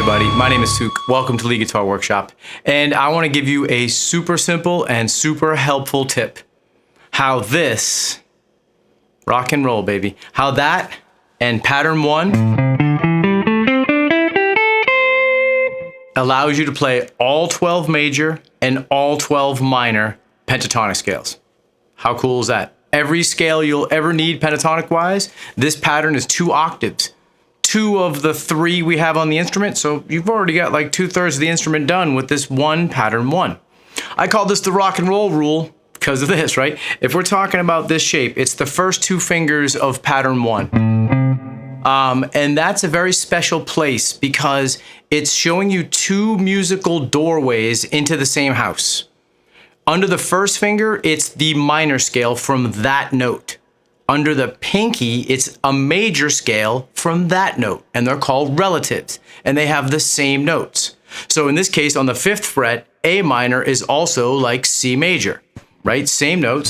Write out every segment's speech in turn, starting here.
everybody, my name is Suk. Welcome to Lead Guitar Workshop. And I want to give you a super simple and super helpful tip. How this, rock and roll baby, how that and pattern 1 allows you to play all 12 major and all 12 minor pentatonic scales. How cool is that? Every scale you'll ever need pentatonic wise, this pattern is 2 octaves. 2 of the 3 we have on the instrument, so you've already got like 2/3 of the instrument done with this one pattern 1. I call this the rock and roll rule because of this, right? If we're talking about this shape, it's the first 2 fingers of pattern 1. And that's a very special place because it's showing you 2 musical doorways into the same house. Under the first finger, it's the minor scale from that note. Under the pinky, it's a major scale from that note, and they're called relatives, and they have the same notes. So in this case, on the 5th fret, A minor is also like C major, right? Same notes.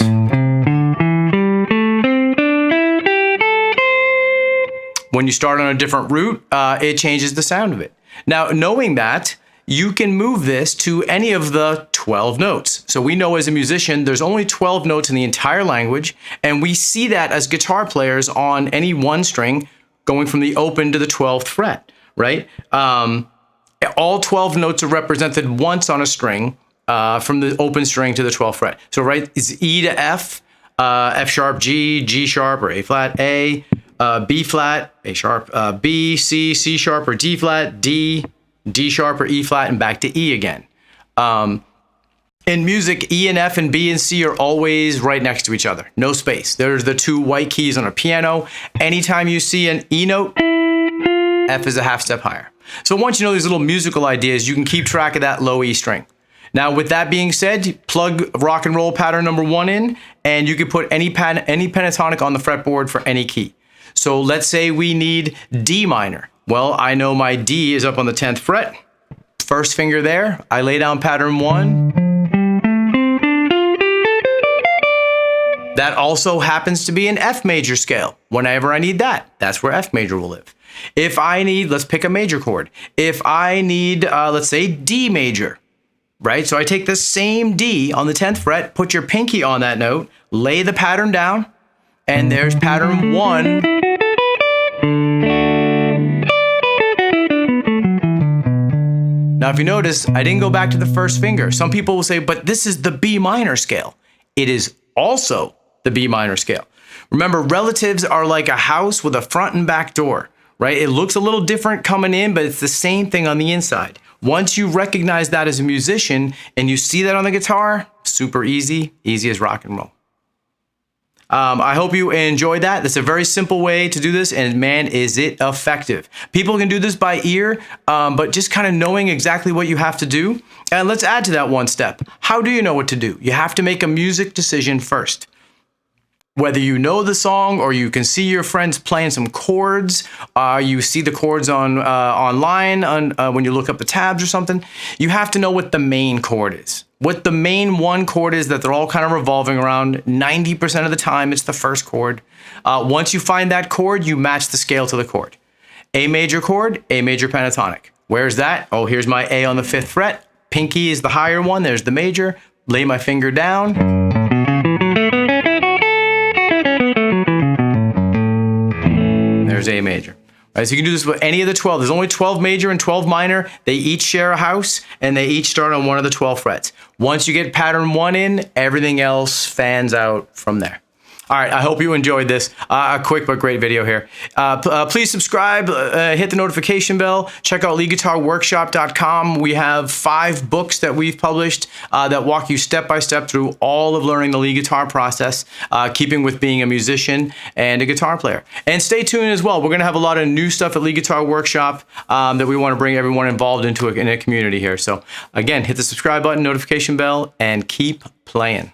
When you start on a different root, it changes the sound of it. Now, knowing that, you can move this to any of the 12 notes. So we know as a musician, there's only 12 notes in the entire language, and we see that as guitar players on any one string going from the open to the 12th fret, right? All 12 notes are represented once on a string from the open string to the 12th fret. So right, is E to F, F sharp, G, G sharp, or A flat, A, B flat, A sharp, B, C, C sharp, or D flat, D, D sharp or E flat, and back to E again. In music, E and F and B and C are always right next to each other. No space. There's the 2 white keys on a piano. Anytime you see an E note, F is a half step higher. So once you know these little musical ideas, you can keep track of that low E string. Now, with that being said, plug rock and roll pattern number 1 in, and you can put any pentatonic on the fretboard for any key. So let's say we need D minor. Well, I know my D is up on the 10th fret. First finger there, I lay down pattern 1. That also happens to be an F major scale. Whenever I need that, that's where F major will live. If I need, let's pick a major chord. If I need, let's say D major, right? So I take the same D on the 10th fret, put your pinky on that note, lay the pattern down, and there's pattern 1. Now, if you notice, I didn't go back to the first finger. Some people will say, but this is the B minor scale. It is also the B minor scale. Remember, relatives are like a house with a front and back door, right? It looks a little different coming in, but it's the same thing on the inside. Once you recognize that as a musician and you see that on the guitar, super easy, easy as rock and roll. I hope you enjoyed that. That's a very simple way to do this, and man, is it effective. People can do this by ear, but just kind of knowing exactly what you have to do. And let's add to that one step. How do you know what to do? You have to make a music decision first. Whether you know the song or you can see your friends playing some chords, you see the chords online when you look up the tabs or something, you have to know what the main chord is. What the main one chord is that they're all kind of revolving around. 90% of the time, it's the first chord. Once you find that chord, you match the scale to the chord. A major chord, A major pentatonic. Where's that? Oh, here's my A on the 5th fret. Pinky is the higher one. There's the major. Lay my finger down. There's A major. All right, so you can do this with any of the 12. There's only 12 major and 12 minor. They each share a house, and they each start on one of the 12 frets. Once you get pattern 1 in, everything else fans out from there. All right, I hope you enjoyed this. A quick but great video here. Please subscribe, hit the notification bell, check out leadguitarworkshop.com. We have 5 books that we've published that walk you step by step through all of learning the lead guitar process, keeping with being a musician and a guitar player. And stay tuned as well. We're gonna have a lot of new stuff at Lead Guitar Workshop that we wanna bring everyone involved into in a community here. So again, hit the subscribe button, notification bell, and keep playing.